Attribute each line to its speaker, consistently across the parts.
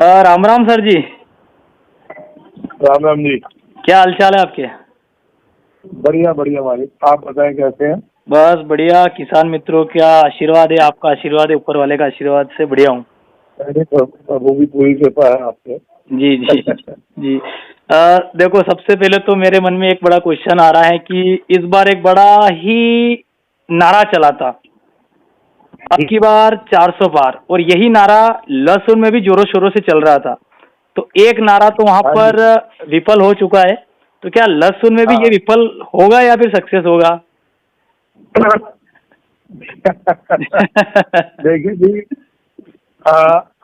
Speaker 1: Ram Ram sir जी।
Speaker 2: राम राम जी।
Speaker 1: क्या हालचाल है आपके?
Speaker 2: बढ़िया बढ़िया मालिक, आप बताएं कैसे हैं?
Speaker 1: बस बढ़िया। किसान मित्रों क्या आशीर्वाद है, आपका आशीर्वाद है, ऊपर वाले का आशीर्वाद से बढ़िया हूँ।
Speaker 2: अरे प्रभु की पूरी कृपा है आप पे।
Speaker 1: जी जी जी। देखो, सबसे पहले तो मेरे मन में एक बड़ा क्वेश्चन आ रहा है कि इस बार एक बड़ा ही नारा चला था, अब की बार 400 पार, और यही नारा लहसुन में भी जोरों शोरों से चल रहा था। तो एक नारा तो वहां
Speaker 2: हाँ जी।
Speaker 1: पर विफल हो चुका है, तो क्या लहसुन में भी ये
Speaker 2: हाँ।
Speaker 1: विफल होगा या फिर सक्सेस होगा?
Speaker 2: देखिए जी, आ,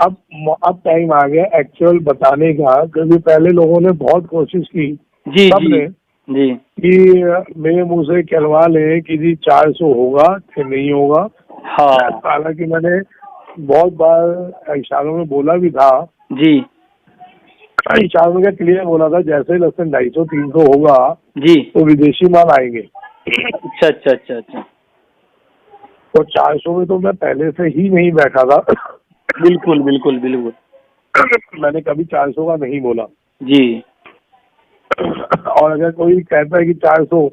Speaker 2: अब टाइम आ गया एक्चुअल बताने का, क्योंकि पहले लोगों ने बहुत कोशिश की,
Speaker 1: जी जी
Speaker 2: सबने,
Speaker 1: जी
Speaker 2: कि मेरे मुंह से कहलवा ले कि जी 400 होगा कि नहीं होगा।
Speaker 1: हाँ
Speaker 2: हालांकि मैंने बहुत बार इशारों में बोला भी था,
Speaker 1: जी
Speaker 2: इशारों में क्या क्लियर बोला था, जैसे ही लहसुन 250-300 होगा
Speaker 1: जी।
Speaker 2: तो विदेशी माल आएंगे।
Speaker 1: अच्छा अच्छा अच्छा अच्छा।
Speaker 2: तो 400 में तो मैं पहले से ही नहीं बैठा था।
Speaker 1: बिल्कुल बिल्कुल बिल्कुल।
Speaker 2: मैंने कभी 400 का नहीं बोला।
Speaker 1: जी
Speaker 2: और अगर कोई कहता है कि 400,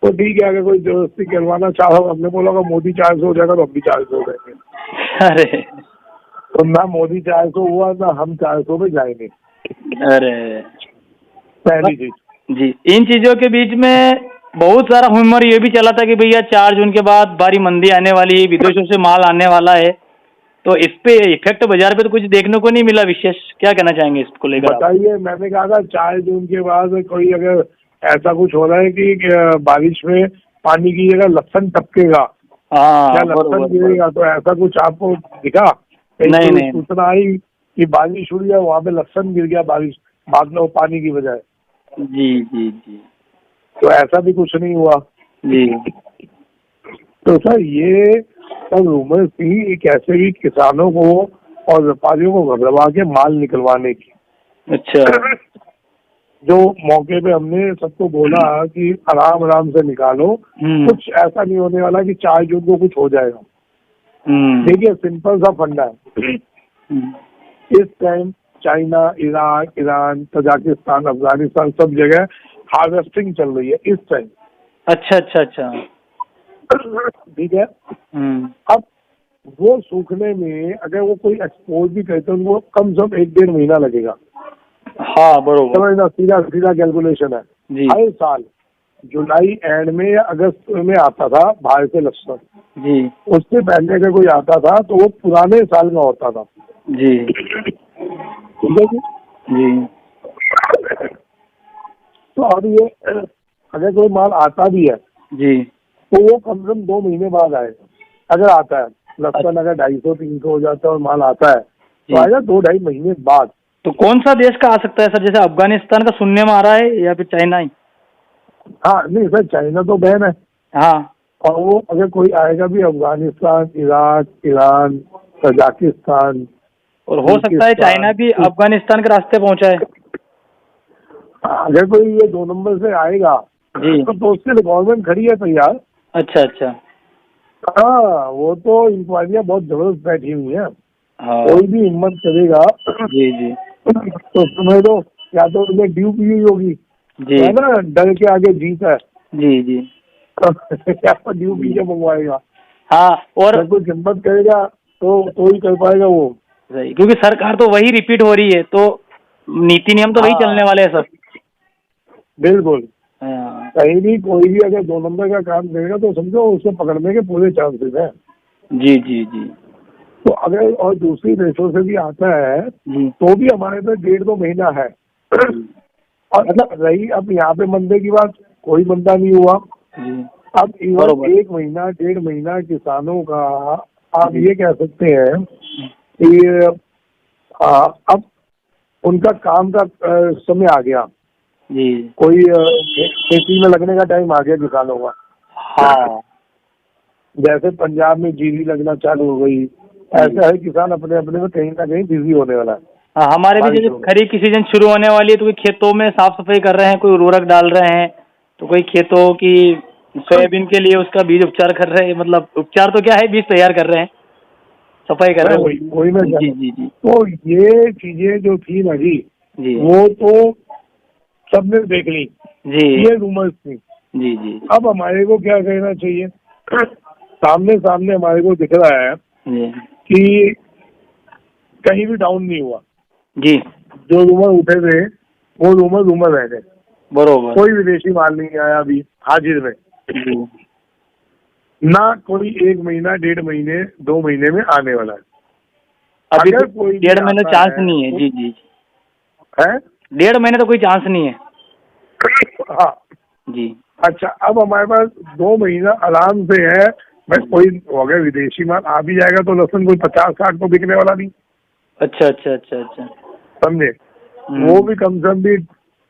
Speaker 2: तो ठीक है, अगर कोई जबरदस्ती करवाना चाहो, हमने बोला कि मोदी 400 हो जाएगा तो हम भी 400 हो जाएंगे।
Speaker 1: अरे
Speaker 2: तो ना मोदी 400 हुआ ना हम 400 में जाएंगे,
Speaker 1: अरे
Speaker 2: पहली चीज।
Speaker 1: जी। इन चीजों के बीच में बहुत सारा ह्यूमर ये भी चला था कि भैया 4 जून के बाद भारी मंदी आने वाली है, विदेशों से माल आने वाला है, तो इस पे इफेक्ट बाजार पे तो कुछ देखने को नहीं मिला विशेष। क्या कहना चाहेंगे इसको लेकर आप?
Speaker 2: बताइए, मैंने कहा था 4 जून के बाद कोई अगर ऐसा कुछ हो रहा है कि बारिश में पानी की जगह लहसुन टपकेगा
Speaker 1: हाँ
Speaker 2: या लहसुन
Speaker 1: बरोबर
Speaker 2: गिरेगा, तो ऐसा कुछ आपको दिखा? कहीं
Speaker 1: नहीं
Speaker 2: कोई
Speaker 1: नहीं
Speaker 2: सूचना आई कि बारिश हुई है, वहाँ पे लहसुन गिर गया बारिश बाद में, वो पानी की बजाय?
Speaker 1: जी जी जी
Speaker 2: तो ऐसा भी कुछ नहीं हुआ।
Speaker 1: जी।
Speaker 2: तो सर, ये सब रूमर्स थी, कैसे भी किसानों को और व्यापारियों को घबरा के माल निकलवाने की।
Speaker 1: अच्छा।
Speaker 2: जो मौके पे हमने सबको बोला कि आराम आराम से निकालो, कुछ ऐसा नहीं होने वाला कि 4 जून को कुछ हो जाएगा। देखिए, सिंपल सा फंडा है। इस time China, Iraq, Iran, Tajikistan, Afghanistan, सब जगह हार्वेस्टिंग चल रही है इस टाइम।
Speaker 1: अच्छा अच्छा अच्छा।
Speaker 2: ठीक है। अब वो सूखने में अगर वो कोई एक्सपोर्ट भी करते हैं, उनको कम से कम 1-1.5 महीना लगेगा।
Speaker 1: हाँ बरोबर।
Speaker 2: समझना, सीधा सीधा कैलकुलेशन है।
Speaker 1: जी
Speaker 2: हर साल जुलाई एंड में या अगस्त में आता था बाहर से लहसुन।
Speaker 1: जी
Speaker 2: उससे पहले अगर कोई आता था तो वो पुराने साल का होता था।
Speaker 1: जी
Speaker 2: ठीक है जी।
Speaker 1: जी
Speaker 2: तो अब ये अगर कोई माल आता भी है
Speaker 1: जी।
Speaker 2: तो वो कम से कम 2 महीने बाद आएगा, अगर आता है। लहसुन अगर 250-300 हो जाता है और माल आता है तो आएगा 2-2.5 महीने बाद।
Speaker 1: तो कौन सा देश का आ सकता है सर? जैसे अफगानिस्तान का सुनने में आ रहा है, या फिर चाइना ही?
Speaker 2: हाँ नहीं सर, चाइना तो बैन है।
Speaker 1: हाँ।
Speaker 2: और वो अगर कोई आएगा भी, अफगानिस्तान, इराक, ईरान, तजाकिस्तान,
Speaker 1: और हो सकता है चाइना भी अफगानिस्तान के रास्ते पहुंचा है।
Speaker 2: अगर कोई ये 2 नंबर से आएगा
Speaker 1: जी।
Speaker 2: तो उसके लिए गवर्नमेंट खड़ी है तैयार।
Speaker 1: अच्छा अच्छा।
Speaker 2: हाँ, वो तो इंक्वायरियाँ बहुत जबरदस्त बैठी हुई है।
Speaker 1: हाँ
Speaker 2: कोई भी हिम्मत करेगा
Speaker 1: जी जी
Speaker 2: तो समझ लो, या तो उन्हें ड्यू पी हुई होगी,
Speaker 1: जी
Speaker 2: है ना, डर के आगे जीत है।
Speaker 1: जी जी।
Speaker 2: या तो ड्यू पी के मंगवाएगा।
Speaker 1: हाँ, और
Speaker 2: अगर कुछ हिम्मत करेगा तो ही कर पाएगा वो।
Speaker 1: सही, क्योंकि सरकार तो वही रिपीट हो रही है, तो नीति नियम तो वही चलने वाले हैं सब।
Speaker 2: बिल्कुल।
Speaker 1: हाँ।
Speaker 2: कहीं भी कोई भी अगर 2 नंबर का काम करेगा तो समझो उसे पकड़ने के पूरे चांसेस हैं।
Speaker 1: जी जी जी
Speaker 2: तो अगर और दूसरी देशों से भी आता है
Speaker 1: जी
Speaker 2: तो भी हमारे पास 1.5-2 महीना है। और मतलब रही अब यहाँ पे मंदे की बात, कोई मंदा नहीं हुआ।
Speaker 1: जी।
Speaker 2: अब इवन 1 महीना 1.5 महीना किसानों का, आप ये कह सकते हैं कि अब उनका काम का समय आ गया।
Speaker 1: जी।
Speaker 2: कोई खेती में लगने का टाइम आ गया किसानों का।
Speaker 1: हाँ।
Speaker 2: जैसे पंजाब में जीरी लगना चालू हो गई, ऐसा है किसान अपने अपने में कहीं ना कहीं बिजी होने वाला है।
Speaker 1: हाँ, हमारे भी जैसे खरीफ की सीजन शुरू होने वाली है, तो कोई खेतों में साफ सफाई कर रहे हैं, कोई उर्वरक डाल रहे हैं, तो कोई खेतों की सोयाबीन के लिए उसका बीज उपचार कर रहे हैं। मतलब उपचार तो क्या है, बीज तैयार कर रहे हैं। सफाई कर रहे हो।
Speaker 2: वही मैं
Speaker 1: जी जी जी
Speaker 2: तो ये चीजें जो थी ना जी,
Speaker 1: जी
Speaker 2: वो तो सबने देख ली,
Speaker 1: जी
Speaker 2: ये रूमर्स थी।
Speaker 1: जी जी
Speaker 2: अब हमारे को क्या कहना चाहिए? सामने सामने हमारे को दिख रहा है
Speaker 1: जी
Speaker 2: कि कहीं भी डाउन नहीं हुआ।
Speaker 1: जी
Speaker 2: जो रूमर उठे थे वो रूमर रह गए।
Speaker 1: बरोबर।
Speaker 2: कोई विदेशी माल नहीं आया अभी हाजिर में,
Speaker 1: जी
Speaker 2: ना कोई 1 महीना 1.5 महीने 2 महीने में आने वाला है।
Speaker 1: अभी
Speaker 2: अगर
Speaker 1: तो
Speaker 2: कोई भी
Speaker 1: 1.5 महीने
Speaker 2: आता
Speaker 1: चांस
Speaker 2: है
Speaker 1: नहीं है।
Speaker 2: तो
Speaker 1: जी जी
Speaker 2: है
Speaker 1: 1.5 महीने तो कोई चांस नहीं है।
Speaker 2: हाँ।
Speaker 1: जी
Speaker 2: अच्छा, अब हमारे पास 2 महीना आराम से है। भाई कोई अगर विदेशी माल आ भी जाएगा तो लहसुन कोई 50-60 तो बिकने वाला नहीं,
Speaker 1: अच्छा अच्छा अच्छा अच्छा।
Speaker 2: समझे? वो भी कम से कम भी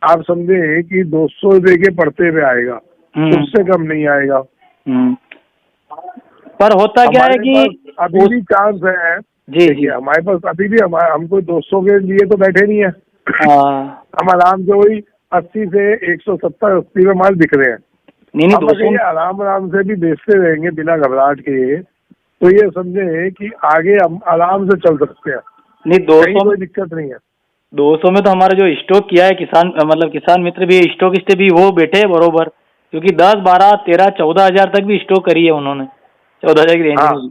Speaker 2: आप समझे कि 200 रुपए के पड़ते पे आएगा, उससे कम नहीं आएगा।
Speaker 1: पर होता क्या है
Speaker 2: हमारे
Speaker 1: कि
Speaker 2: पास अभी भी चांस है।
Speaker 1: जी
Speaker 2: देखिए
Speaker 1: जी
Speaker 2: हमारे पास अभी भी हम कोई 200 के लिए तो बैठे नहीं है।
Speaker 1: हाँ।
Speaker 2: हम आराम से वही 80 से 170-80 में माल बिक रहे हैं।
Speaker 1: नहीं नहीं
Speaker 2: हम अगर ये आराम से भी बेचते रहेंगे बिना घबराहट के, तो ये समझे कि आगे हम आराम से चल सकते हैं।
Speaker 1: नहीं
Speaker 2: कहीं
Speaker 1: 200
Speaker 2: कोई दिक्कत नहीं है।
Speaker 1: 200 में तो हमारा जो स्टॉक किया है किसान मतलब किसान मित्र भी स्टॉकिस्ट भी वो बैठे हैं बरोबर, क्योंकि 10 12 13 14 हजार तक भी स्टॉक करी है उन्होंने, 14 हजार की रेंज
Speaker 2: हाँ,
Speaker 1: में भी।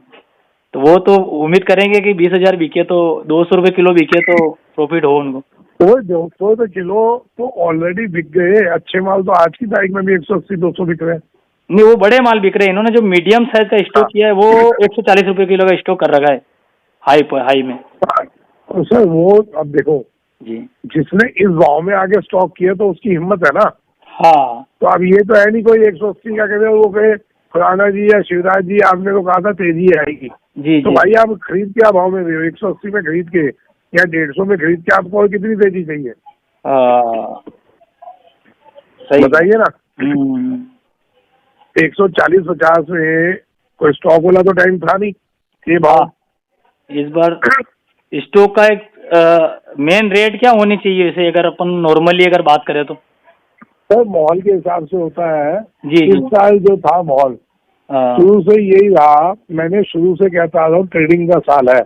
Speaker 1: तो वो तो उम्मीद करेंगे कि 20 हजार बिके तो 200 रुपये किलो बिके तो प्रॉफिट हो उनको।
Speaker 2: तो 200 रुपए किलो तो ऑलरेडी बिक गए। अच्छे माल तो आज की तारीख में भी 180-200 बिक रहे हैं।
Speaker 1: नहीं वो बड़े माल बिक रहे हैं। इन्होंने जो मीडियम साइज का स्टॉक
Speaker 2: हाँ।
Speaker 1: किया है वो 140 रुपये किलो का स्टॉक कर रखा है हाई में।
Speaker 2: तो सर वो अब देखो,
Speaker 1: जी
Speaker 2: जिसने इस भाव में आगे स्टॉक किया तो उसकी हिम्मत है ना।
Speaker 1: हाँ
Speaker 2: तो अब ये तो है नहीं कोई 180 का कहते वो कहे खुराना जी या शिवराज जी आपने तो कहा था तेजी आएगी,
Speaker 1: जी
Speaker 2: तो
Speaker 1: जी
Speaker 2: भाई आप खरीद क्या भाव में दे रहे हो? 180 में खरीद के या 150 में खरीद के आपको और कितनी तेजी चाहिए?
Speaker 1: सही
Speaker 2: बताइए ना। 140-50 में कोई स्टॉक वाला तो टाइम था नहीं ये भाव।
Speaker 1: इस बार स्टॉक का एक मेन रेट क्या होनी चाहिए वैसे अगर अपन नॉर्मली अगर बात करें तो?
Speaker 2: सर माहौल के हिसाब से होता है।
Speaker 1: जी
Speaker 2: इस साल जो था माहौल शुरू से यही रहा। मैंने शुरू से कहता रहा हूँ ट्रेडिंग का साल है।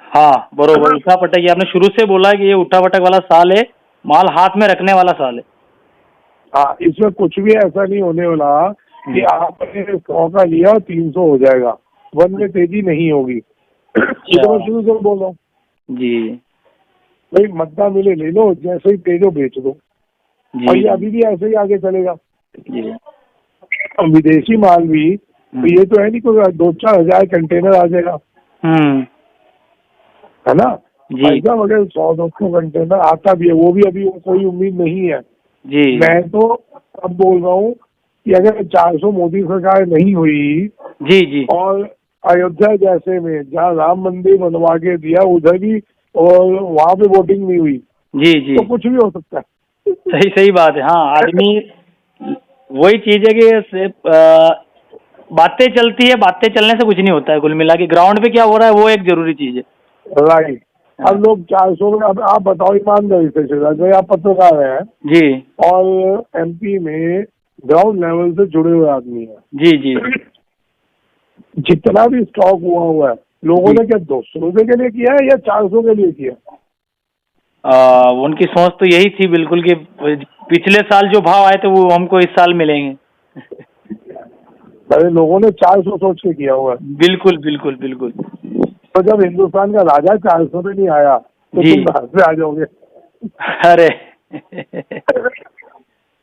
Speaker 1: हाँ बरोबर, उठा पटक आपने शुरू से बोला कि ये उठा पटक वाला साल है, माल हाथ में रखने वाला साल है।
Speaker 2: हाँ, इसमें कुछ भी ऐसा नहीं होने वाला कि आपने 100 का लिया और 300 हो जाएगा। वन में तेजी नहीं होगी। ये तो मैं शुरू से बोल रहा हूँ
Speaker 1: जी
Speaker 2: भाई, मद्दा मिले ले लो, जैसे ही तेजो बेच दो।
Speaker 1: जी
Speaker 2: और ये अभी भी ऐसे ही आगे चलेगा।
Speaker 1: जी
Speaker 2: और विदेशी माल भी तो ये तो है नहीं कोई 2-4 हजार कंटेनर आ जाएगा, है ना। एकदम अगर 100-200 कंटेनर आता भी है वो भी अभी कोई उम्मीद नहीं है
Speaker 1: जी।
Speaker 2: मैं तो अब बोल रहा हूँ कि अगर 400 मोदी सरकार नहीं हुई
Speaker 1: जी जी
Speaker 2: और अयोध्या जैसे में जहाँ राम मंदिर बनवा के दिया उधर भी और वहाँ पे वोटिंग नहीं हुई
Speaker 1: जी जी
Speaker 2: तो कुछ भी हो सकता है।
Speaker 1: सही सही बात है। हाँ आदमी वही चीज है कि सिर्फ बातें चलती है, बातें चलने से कुछ नहीं होता है। कुल मिला के ग्राउंड पे क्या हो रहा है वो एक जरूरी चीज है।
Speaker 2: राइट। अब लोग 400 में, अब आप बताओ ईमानदारी से शिवराज भाई, आप पत्रकार हैं
Speaker 1: जी
Speaker 2: और एमपी में ग्राउंड लेवल से जुड़े हुए आदमी हैं।
Speaker 1: जी जी
Speaker 2: जितना भी स्टॉक हुआ है लोगों ने क्या 200 रुपए के लिए किया है या 400 के लिए किया?
Speaker 1: उनकी सोच तो यही थी बिल्कुल कि पिछले साल जो भाव आए थे वो हमको इस साल मिलेंगे।
Speaker 2: अरे लोगों ने 400 सोच के किया हुआ है।
Speaker 1: बिल्कुल बिल्कुल बिल्कुल।
Speaker 2: तो जब हिंदुस्तान का राजा 400 पे नहीं आया तो तुम कहाँ से आ जाओगे?
Speaker 1: अरे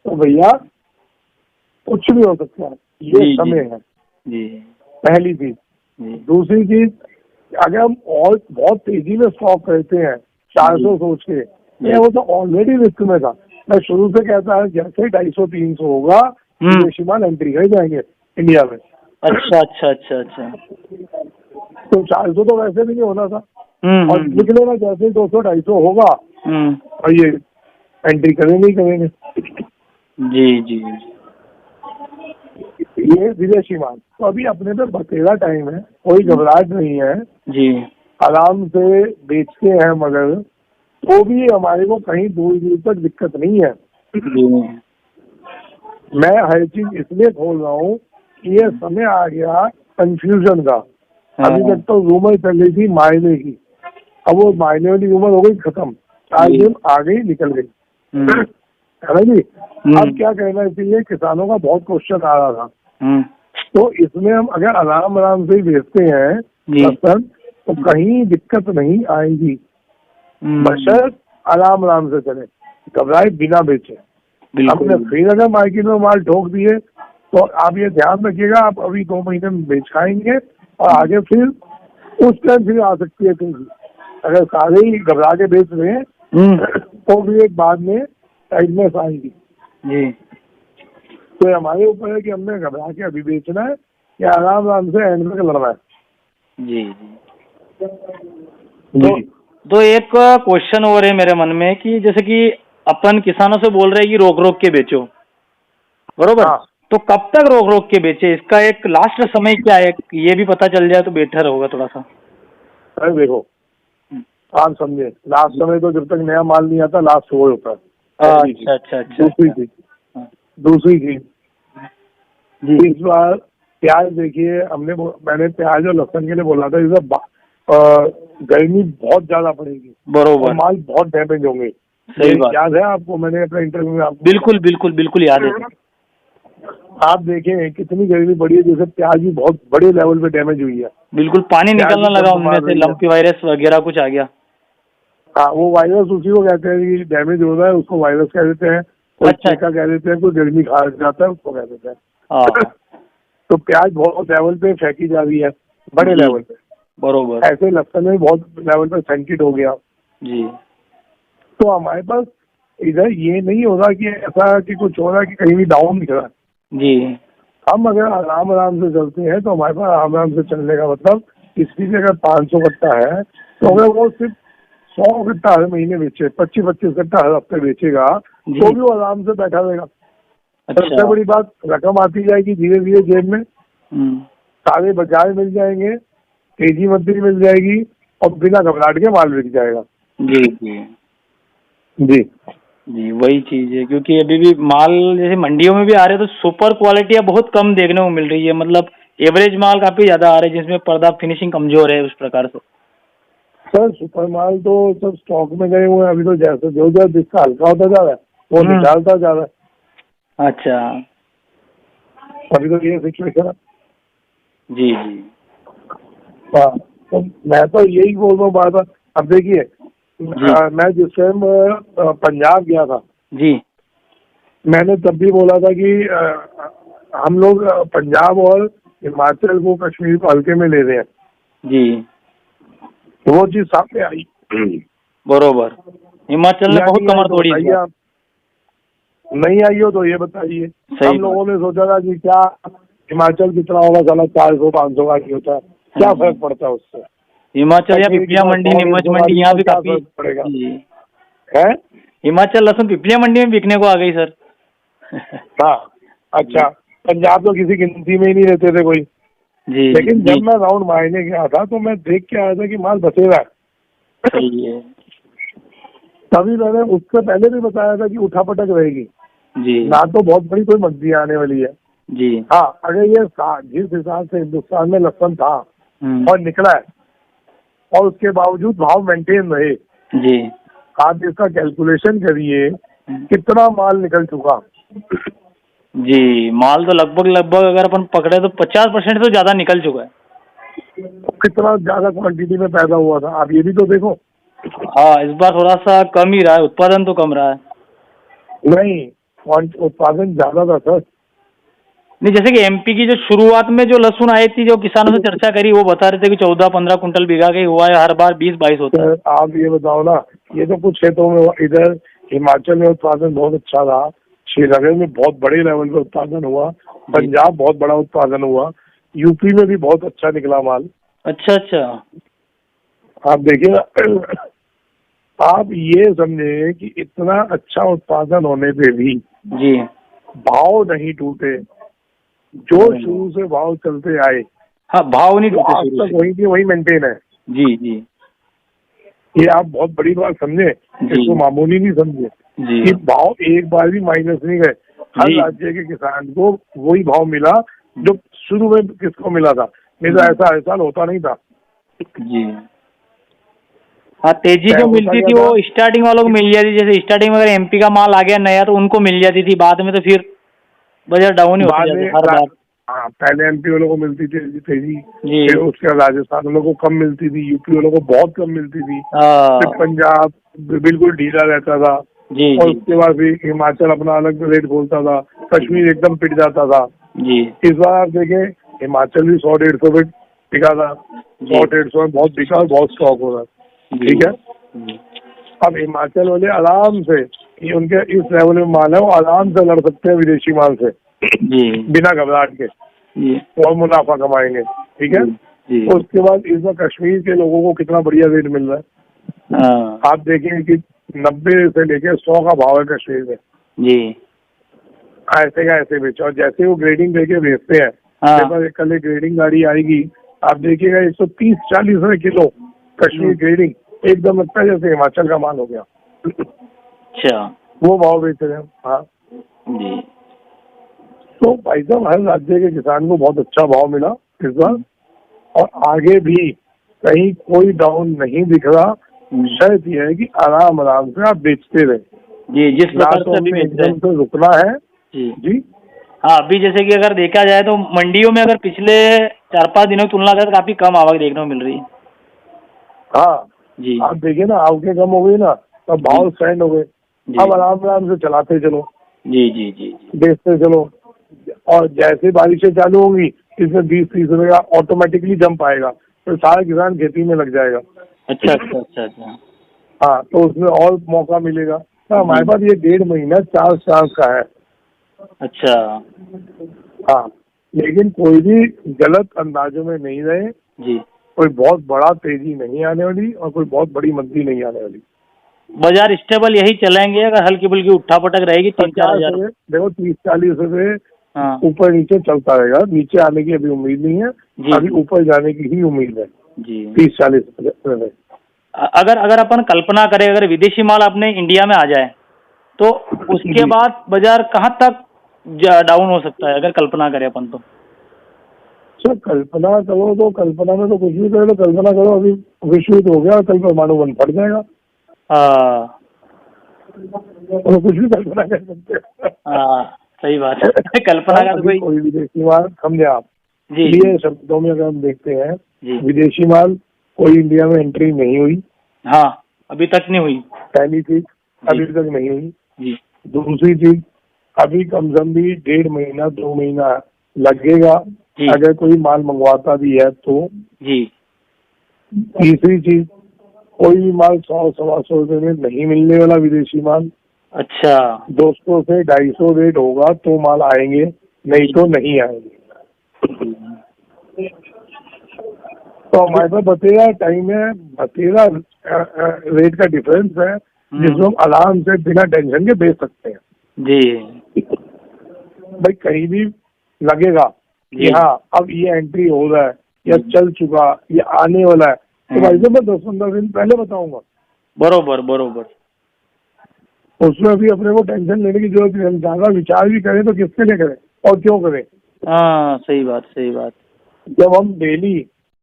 Speaker 2: तो भैया कुछ भी हो सकता है, ये समय है
Speaker 1: जी।
Speaker 2: पहली चीज। दूसरी चीज, अगर हम और बहुत तेजी में स्टॉक करते हैं 400 सोच के, वो तो ऑलरेडी रिस्क में था। मैं शुरू से कहता है जैसे 250-300 होगा विदेशी माल एंट्री कर जाएंगे इंडिया में।
Speaker 1: अच्छा अच्छा अच्छा अच्छा।
Speaker 2: तो 400 तो वैसे भी नहीं होना था और निकलेगा जैसे 200-250 होगा और ये एंट्री करेंगे ही करेंगे।
Speaker 1: जी जी
Speaker 2: ये विदेशी माल तो अभी अपने पे बतेरा टाइम है, कोई घबराहट नहीं है
Speaker 1: जी।
Speaker 2: आराम से बेचते हैं, मगर तो भी हमारे को कहीं दूर दूर तक दिक्कत नहीं है। मैं हर चीज इसलिए खोल रहा हूँ कि ये समय आ गया कंफ्यूजन का अभी तक तो रूमर चल रही थी मायने की, अब वो मायने वाली रूमर हो गई खत्म, 4 दिन आ गई निकल गई, है ना जी। अब क्या कहना चाहिए, किसानों का बहुत क्वेश्चन आ रहा था, तो इसमें हम अगर आराम से बेचते हैं लहसुन तो कहीं दिक्कत नहीं आएगी, बशर्त आराम से चले, घबराए बिना बेचे। हमने श्रीनगर मार्केट में माल ठोक दिए तो आप ये ध्यान रखिएगा, आप अभी 2 महीने में बेच खाएंगे और आगे फिर उस टाइम फिर आ सकती है तेजी। अगर सारे ही घबरा के बेच रहे हैं तो भी एक बाद में टाइटनेस आएगी जी। तो हमारे ऊपर है कि हमने घबरा के अभी बेचना है या आराम से एंड में लड़ना है
Speaker 1: जी। तो एक क्वेश्चन और है मेरे मन में कि जैसे कि अपन किसानों से बोल रहे हैं कि रोक के बेचो, बरोबर? हाँ। तो कब तक रोक के बेचे, इसका एक लास्ट समय क्या है, ये भी पता चल जाए तो बेटर होगा थोड़ा सा।
Speaker 2: अरे देखो, आप समझे, लास्ट समय तो जब तक नया माल नहीं आता लास्ट वो होता है। अच्छा। दूसरी चीज इस बार प्याज देखिए, मैंने प्याज और लहसुन के लिए बोला था, इस बार गर्मी बहुत ज्यादा पड़ेगी, बरोबर, माल बहुत डैमेज होंगे। सही बात याद है आपको, मैंने अपने इंटरव्यू में आपको बिल्कुल याद है। आप देखें कितनी गर्मी बढ़ी है, जैसे प्याज भी बहुत बड़े लेवल पे डैमेज हुई है, बिल्कुल पानी निकलने लगा उनमें से, लंपी वायरस वगैरह कुछ आ गया। हाँ, वो वायरस उसी को कहते हैं कि डैमेज हो रहा है, उसको वायरस कह देते हैं, अच्छा कह देते हैं, कोई गर्मी खा जाता है उसको कह देते हैं। तो प्याज बहुत लेवल पे फेंकी जा रही है, बड़े लेवल पे, बरोबर। ऐसे लहसुन में बहुत लेवल पे सेंकिट हो गया जी। तो हमारे पास इधर ये नहीं हो रहा कि ऐसा कि कुछ हो रहा है कि कहीं भी डाउन दिख रहा है जी। हम अगर आराम से चलते हैं तो हमारे पास आराम से चलने का मतलब, किसी भी अगर 500 कट्टा है तो अगर वो सिर्फ 100 कट्टा हर महीने बेचे, 25-25 कट्टा हर हफ्ते बेचेगा तो भी वो आराम से बैठा रहेगा। अच्छा। सबसे बड़ी बात, रकम आती जाएगी धीरे धीरे जेब में, सारे बाजार मिल जाएंगे, तेजी मंदी मिल जाएगी और बिना घबराहट के माल बिक जाएगा जी। वही चीज है, क्योंकि अभी भी माल जैसे मंडियों में भी आ रहे हैं तो सुपर क्वालिटियाँ बहुत कम देखने को मिल रही है, मतलब एवरेज माल काफी ज्यादा आ रहे हैं जिसमें पर्दा फिनिशिंग कमजोर है उस प्रकार से। सर सुपर माल तो सब स्टॉक में गए हुए हैं, अभी तो जैसे जो जिसका हल्का होता जा रहा है वो निकालता जा रहा है। अच्छा, अभी तो ये सिचुएशन है जी। हाँ, तो मैं तो यही बोल रहा हूँ बात। अब देखिए, मैं जिस टाइम पंजाब गया था जी, मैंने तब भी बोला था कि हम लोग पंजाब और हिमाचल को कश्मीर को हल्के में ले रहे हैं जी। वो चीज सामने आई, बरोबर। हिमाचल ने बहुत कमर तोड़ी है। नहीं आई हो तो ये बताइए। हम लोगों ने सोचा था कि क्या हिमाचल कितना होगा, साला 400-500 का ही होता है, क्या फर्क पड़ता है उससे। हिमाचल या पिपलिया मंडी, नीमच मंडी, यहाँ भी काफी पड़ेगा है। हिमाचल लहसुन पिपलिया मंडी में बिकने को आ गई सर। हाँ, अच्छा, पंजाब तो किसी गिनती में ही नहीं रहते थे कोई जी। लेकिन जब मैं राउंड मारने गया था तो मैं देख के आया था कि माल बचेगा। सही है। तभी मैंने उससे पहले भी बताया था कि उठापटक रहेगी जी, ना तो बहुत बड़ी कोई मंदी आने वाली है जी। हाँ, अगर ये जिस हिसाब से हिंदुस्तान में लहसुन था और निकला है और उसके बावजूद भाव मेंटेन रहे जी, आप इसका कैलकुलेशन करिए कितना माल निकल चुका जी। माल तो लगभग अगर अपन पकड़े तो 50% तो ज्यादा निकल चुका है। कितना ज्यादा क्वांटिटी में पैदा हुआ था, आप ये भी तो देखो। हाँ, इस बार थोड़ा सा कम ही रहा है, उत्पादन तो कम रहा है। नहीं, उत्पादन ज्यादा था सर। नहीं, जैसे कि एमपी की जो शुरुआत में जो लहसुन आई थी, जो किसानों से चर्चा करी, वो बता रहे थे कि 14-15 कुंटल बिगा के हुआ है, हर बार 20-22 होता है। आप ये बताओ ना, ये तो कुछ क्षेत्रों में, इधर हिमाचल में उत्पादन बहुत अच्छा रहा, श्रीनगर में बहुत बड़े लेवल पे उत्पादन हुआ, पंजाब बहुत बड़ा उत्पादन हुआ, यूपी में भी बहुत अच्छा निकला माल। अच्छा, आप देखिए, आप ये समझे कि इतना अच्छा उत्पादन होने पे भी जी भाव नहीं टूटे, जो शुरू से भाव चलते आए। हाँ, भाव नहीं टूटे, आज तक वही के वही मेंटेन है जी। ये आप बहुत बड़ी बात समझे, इसको मामूली नहीं समझे कि भाव एक बार भी माइनस नहीं गए। हर राज्य के किसान को वही भाव मिला जो शुरू में किसको मिला था। नहीं तो ऐसा हर साल होता नहीं था
Speaker 1: जी। हाँ, तेजी जो
Speaker 2: होता
Speaker 1: मिलती
Speaker 2: क्या
Speaker 1: थी
Speaker 2: था?
Speaker 1: वो स्टार्टिंग वालों को मिल जाती, जैसे स्टार्टिंग में अगर एमपी का माल आ गया नया तो उनको मिल जाती थी, बाद में तो फिर बाजार डाउन ही होती
Speaker 2: बाद
Speaker 1: जाती
Speaker 2: में
Speaker 1: हर बार।
Speaker 2: हाँ, पहले एमपी वालों को मिलती थी तेजी,
Speaker 1: जी।
Speaker 2: फिर उसके बाद राजस्थान वालों को कम मिलती थी, यूपी वालों को बहुत कम मिलती थी,
Speaker 1: हाँ,
Speaker 2: फिर पंजाब बिल्कुल ढीला रहता था,
Speaker 1: जी
Speaker 2: और
Speaker 1: जी
Speaker 2: उसके बाद फिर हिमाचल अपना अलग रेट बोलता था, कश्मीर एकदम पिट जाता था।
Speaker 1: जी
Speaker 2: इस बार आप देखें हिमाचल भी 100-150 पे टिका था, 100-150 में बहुत बिका और बहुत स्टॉक हो रहा है,
Speaker 1: जी
Speaker 2: ठीक है।
Speaker 1: जी
Speaker 2: अब हिमाचल वाले आराम से, ये उनके इस लेवल में माल है, वो आराम से लड़ सकते हैं विदेशी माल से
Speaker 1: जी
Speaker 2: बिना घबराहट के,
Speaker 1: जी
Speaker 2: और मुनाफा कमाएंगे, ठीक है।
Speaker 1: जी।
Speaker 2: तो उसके बाद इस बार कश्मीर के लोगों को कितना बढ़िया रेट मिल रहा है,
Speaker 1: हाँ
Speaker 2: आप देखेंगे कि 90 से लेके 100 का भाव है कश्मीर में,
Speaker 1: जी।
Speaker 2: ऐसे का ऐसे बेचो, और जैसे वो ग्रेडिंग लेके बेचते हैं,
Speaker 1: हाँ।
Speaker 2: मेरे पास कल एक ग्रेडिंग गाड़ी आएगी, आप देखिएगा 130-140 रुपए किलो कश्मीर ग्रेडिंग, एकदम लगता है जैसे हिमाचल का माल हो गया,
Speaker 1: अच्छा।
Speaker 2: वो भाव बेच रहे हैं। हाँ,
Speaker 1: जी
Speaker 2: तो भाई साहब हर राज्य के किसान को बहुत अच्छा भाव मिला इस बार, और आगे भी कहीं कोई डाउन नहीं दिख रहा। शर्त यह है कि आराम आराम से आप बेचते रहे,
Speaker 1: जी, जिस
Speaker 2: ना
Speaker 1: प्रकार
Speaker 2: तो
Speaker 1: से अभी
Speaker 2: हमने
Speaker 1: बेच रहे
Speaker 2: एकदम
Speaker 1: हैं।
Speaker 2: से रुकना है
Speaker 1: जी
Speaker 2: जी।
Speaker 1: हाँ, अभी जैसे कि अगर देखा जाए तो मंडियों में अगर पिछले 4-5 दिनों की तुलना करें तो काफी कम आवक देखने को मिल रही है।
Speaker 2: हाँ,
Speaker 1: जी
Speaker 2: आप देखिए ना, आवकें कम हो गई ना, तब भाव स्टैंड हो गए।
Speaker 1: जी
Speaker 2: अब आराम आराम से चलाते चलो,
Speaker 1: जी जी जी जी।
Speaker 2: बेचते चलो, और जैसे बारिशें चालू होंगी इसमें 20-30 रुपए का ऑटोमेटिकली जंप आएगा, तो सारा किसान खेती में लग जाएगा।
Speaker 1: अच्छा अच्छा अच्छा अच्छा।
Speaker 2: हाँ, तो उसमें और मौका मिलेगा। तो हमारे पास ये 1.5 महीना 4 चांस का है।
Speaker 1: अच्छा।
Speaker 2: हाँ, लेकिन कोई भी गलत अंदाजों में नहीं रहे,
Speaker 1: जी।
Speaker 2: कोई बहुत बड़ा तेजी नहीं आने वाली और कोई बहुत बड़ी मंदी नहीं आने वाली।
Speaker 1: बाजार स्टेबल यही चलेंगे, अगर हल्की फुल्की उठा पटक रहेगी 3-4 हजार।
Speaker 2: देखो 30-40 रुपए
Speaker 1: हाँ
Speaker 2: ऊपर नीचे चलता रहेगा, नीचे आने की अभी उम्मीद नहीं है,
Speaker 1: जी।
Speaker 2: अभी ऊपर जाने की ही उम्मीद है,
Speaker 1: जी।
Speaker 2: 30-40 रुपए।
Speaker 1: अगर अगर अपन कल्पना करें, अगर विदेशी माल अपने इंडिया में आ जाए तो उसके
Speaker 2: जी।
Speaker 1: बाद बाजार कहाँ तक डाउन हो सकता है, अगर कल्पना करें अपन तो?
Speaker 2: सर कल्पना करो तो, कल्पना में तो कुछ भी करो, तो कल्पना करो अभी विश्व युद्ध हो गया और कल परमाणु बम फट जाएगा,
Speaker 1: हाँ
Speaker 2: तो कुछ भी कल्पना कर सकते हैं।
Speaker 1: हाँ, सही बात है। कल्पना का तो
Speaker 2: अभी कोई विदेशी माल, समझे आप,
Speaker 1: जी
Speaker 2: ये शब्दों में अगर हम देखते हैं,
Speaker 1: जी।
Speaker 2: विदेशी माल कोई इंडिया में एंट्री नहीं हुई,
Speaker 1: हाँ, अभी तक नहीं हुई।
Speaker 2: पहली चीज, अभी तक नहीं हुई।
Speaker 1: जी
Speaker 2: दूसरी चीज, अभी कम से कम भी 1.5 महीना 2 महीना लगेगा
Speaker 1: जी
Speaker 2: अगर कोई माल मंगवाता भी है तो।
Speaker 1: जी।
Speaker 2: तीसरी चीज, कोई भी माल 100-125 रुपए में नहीं मिलने वाला विदेशी माल,
Speaker 1: अच्छा
Speaker 2: 200 से 250 रेट होगा तो माल आएंगे, नहीं तो नहीं आएंगे। तो हमारे पास बतेरा टाइम है, बतेरा रेट का डिफरेंस है, जिसमें हम आराम से बिना टेंशन के बेच सकते हैं।
Speaker 1: जी
Speaker 2: भाई कहीं भी लगेगा कि
Speaker 1: जी।
Speaker 2: हाँ अब ये एंट्री हो रहा है या चल चुका, ये आने वाला है, तो भाई साहब मैं 10-15 दिन पहले बताऊंगा।
Speaker 1: बरोबर बरोबर।
Speaker 2: उसमें अभी अपने को टेंशन लेने की जरूरत नहीं, हम ज्यादा विचार भी करें तो किसके लिए करें और क्यों करें।
Speaker 1: हाँ, सही बात सही बात।
Speaker 2: जब हम डेली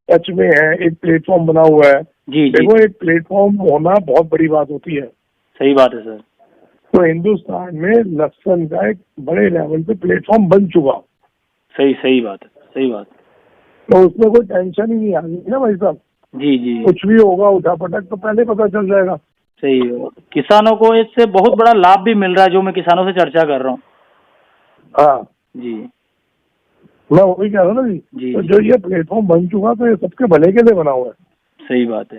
Speaker 2: टच में है, एक प्लेटफॉर्म बना हुआ है,
Speaker 1: जी जी,
Speaker 2: देखो एक प्लेटफॉर्म होना बहुत बड़ी बात होती है।
Speaker 1: सही बात है सर।
Speaker 2: तो हिंदुस्तान में लहसुन का एक बड़े लेवल पे प्लेटफॉर्म बन चुका,
Speaker 1: सही सही बात है, सही बात।
Speaker 2: तो उसमें कोई टेंशन ही नहीं आ रही ना भाई साहब।
Speaker 1: जी जी,
Speaker 2: कुछ भी होगा उठा पटक तो पहले पता चल जाएगा।
Speaker 1: सही है। किसानों को इससे बहुत बड़ा लाभ भी मिल रहा है, जो मैं किसानों से चर्चा कर रहा हूँ।
Speaker 2: हाँ,
Speaker 1: जी
Speaker 2: मैं वही कह रहा हूँ ना जी,
Speaker 1: जी
Speaker 2: तो जो ये प्लेटफॉर्म बन चुका तो ये सबके भले के लिए बना हुआ है,
Speaker 1: सही बात है।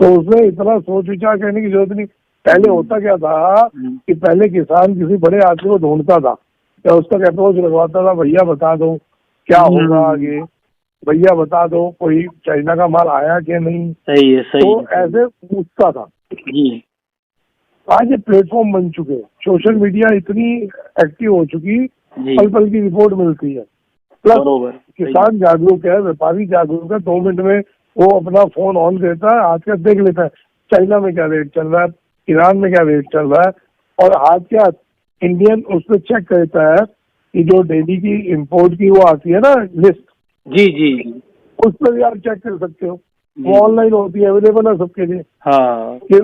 Speaker 2: तो उसमें इतना सोच विचार करने की जरूरत नहीं। पहले होता क्या था कि पहले किसान किसी बड़े आदमी को ढूंढता था या उसका अप्रोच लगवाता था, भैया बता दो क्या होगा आगे, भैया बता दो कोई चाइना का माल आया क्या नहीं,
Speaker 1: सही है सही
Speaker 2: तो
Speaker 1: है।
Speaker 2: ऐसे पूछता था।
Speaker 1: जी
Speaker 2: आज ये प्लेटफॉर्म बन चुके हैं, सोशल मीडिया इतनी एक्टिव हो चुकी,
Speaker 1: जी,
Speaker 2: पल पल की रिपोर्ट मिलती है, प्लस
Speaker 1: बरोबर।
Speaker 2: किसान जागरूक है, व्यापारी जागरूक है, 2 मिनट में वो अपना फोन ऑन करता है, आज का देख लेता है चाइना में क्या रेट चल रहा है, ईरान में क्या रेट चल रहा है, और आज क्या इंडियन उस पर चेक करता है कि जो डेली की इम्पोर्ट की वो आती है ना लिस्ट,
Speaker 1: जी जी जी।
Speaker 2: उस पर भी आप चेक कर सकते हो, वो ऑनलाइन होती है, अवेलेबल है सबके लिए
Speaker 1: हाँ
Speaker 2: कि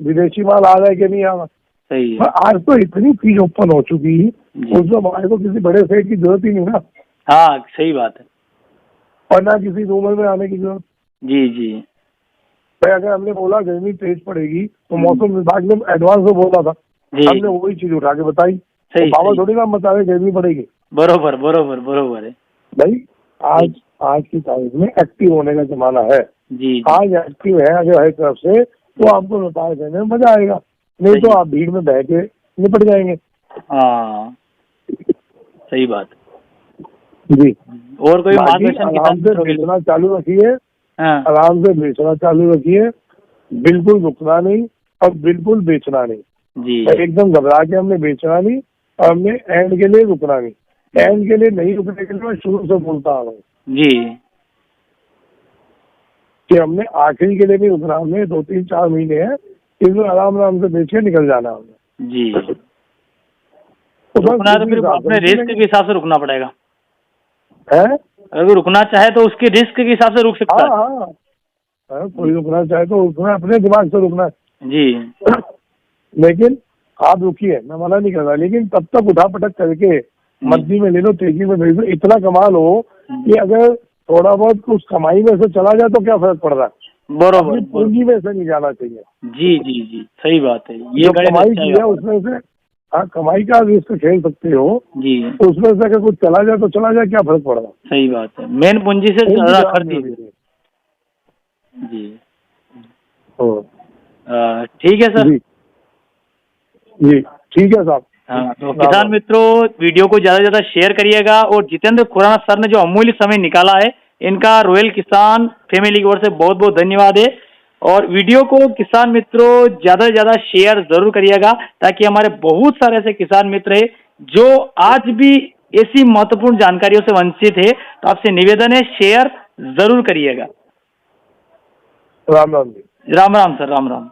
Speaker 2: विदेशी माल आ रहा है कि नहीं आ रहा।
Speaker 1: सही है।
Speaker 2: पर आज तो इतनी चीज ओपन हो चुकी है, उसमें हमारे को किसी बड़े सेठ की जरूरत ही नहीं ना,
Speaker 1: हाँ सही बात है।
Speaker 2: और ना किसी रूमर में आने की जरूरत।
Speaker 1: जी जी
Speaker 2: भाई अगर हमने बोला गर्मी तेज पड़ेगी तो मौसम विभाग ने एडवांस में बोला था,
Speaker 1: जी
Speaker 2: हमने वही चीज उठा के बताई, तो
Speaker 1: सही
Speaker 2: बाबा
Speaker 1: सही।
Speaker 2: थोड़ी ना बता रहे गर्मी पड़ेगी।
Speaker 1: बरोबर बरोबर बरोबर है।
Speaker 2: भाई आज की तारीख में एक्टिव होने का जमाना है।
Speaker 1: जी जी
Speaker 2: आज एक्टिव है अगर हर तरफ से, तो आपको व्यापार करने में मजा आएगा, नहीं तो आप भीड़ में बह के निपट जाएंगे।
Speaker 1: हाँ सही बात।
Speaker 2: जी,
Speaker 1: और कोई
Speaker 2: बाकी
Speaker 1: मार्गदर्शन
Speaker 2: आराम से बेचना चालू रखिए,
Speaker 1: हाँ
Speaker 2: आराम से बेचना चालू रखिए, बिल्कुल रुकना नहीं और बिल्कुल बेचना नहीं।
Speaker 1: जी
Speaker 2: एकदम घबरा के हमने बेचना नहीं और हमने एंड के लिए रुकना नहीं। एंड के लिए नहीं रुकने के लिए मैं शुरू से बोलता आ रहा हूँ
Speaker 1: जी
Speaker 2: कि हमने आखिरी के लिए नहीं रुकना, हमने 2-3-4 महीने हैं, इसमें आराम आराम से बेच के निकल जाना हमने।
Speaker 1: जी।
Speaker 2: तो बस
Speaker 1: रुकना तो
Speaker 2: इसी
Speaker 1: फिर
Speaker 2: हिसाब
Speaker 1: अपने
Speaker 2: से
Speaker 1: रिस्क के हिसाब से रुकना पड़ेगा।
Speaker 2: है।
Speaker 1: अगर रुकना चाहे तो उसके रिस्क के हिसाब से रुक सकता
Speaker 2: हाँ हाँ हाँ, कोई रुकना चाहे तो रुकना, अपने दिमाग से रुकना है।
Speaker 1: जी
Speaker 2: लेकिन आप रुकिए, मैं मना नहीं कर रहा, लेकिन तब तक उठा पटक करके मर्जी में ले लो, तेजी में भेज दो, इतना कमा लो कि अगर थोड़ा बहुत उस कमाई में से चला जाए तो क्या फर्क पड़ रहा है।
Speaker 1: बरोबर
Speaker 2: पूंजी में से नहीं जाना चाहिए।
Speaker 1: जी जी जी सही बात है। ये
Speaker 2: जो कमाई की है उसमें से, हाँ कमाई का रिस्क खेल सकते हो,
Speaker 1: जी
Speaker 2: तो उसमें से अगर कुछ चला जाए तो चला जाए, क्या फर्क पड़ रहा है।
Speaker 1: सही बात है। मेन पूंजी से ज्यादा खर्च। जी ठीक है सर।
Speaker 2: जी ठीक है साहब।
Speaker 1: हाँ तो किसान मित्रों, वीडियो को ज्यादा से ज्यादा शेयर करिएगा, और जितेंद्र खुराना सर ने जो अमूल्य समय निकाला है, इनका रॉयल किसान फैमिली की ओर से बहुत बहुत धन्यवाद है। और वीडियो को किसान मित्रों ज्यादा से ज्यादा शेयर जरूर करिएगा, ताकि हमारे बहुत सारे ऐसे किसान मित्र है जो आज भी ऐसी महत्वपूर्ण जानकारियों से वंचित है। तो आपसे निवेदन है, शेयर जरूर करिएगा।
Speaker 2: राम राम जी।
Speaker 1: राम राम सर, राम राम।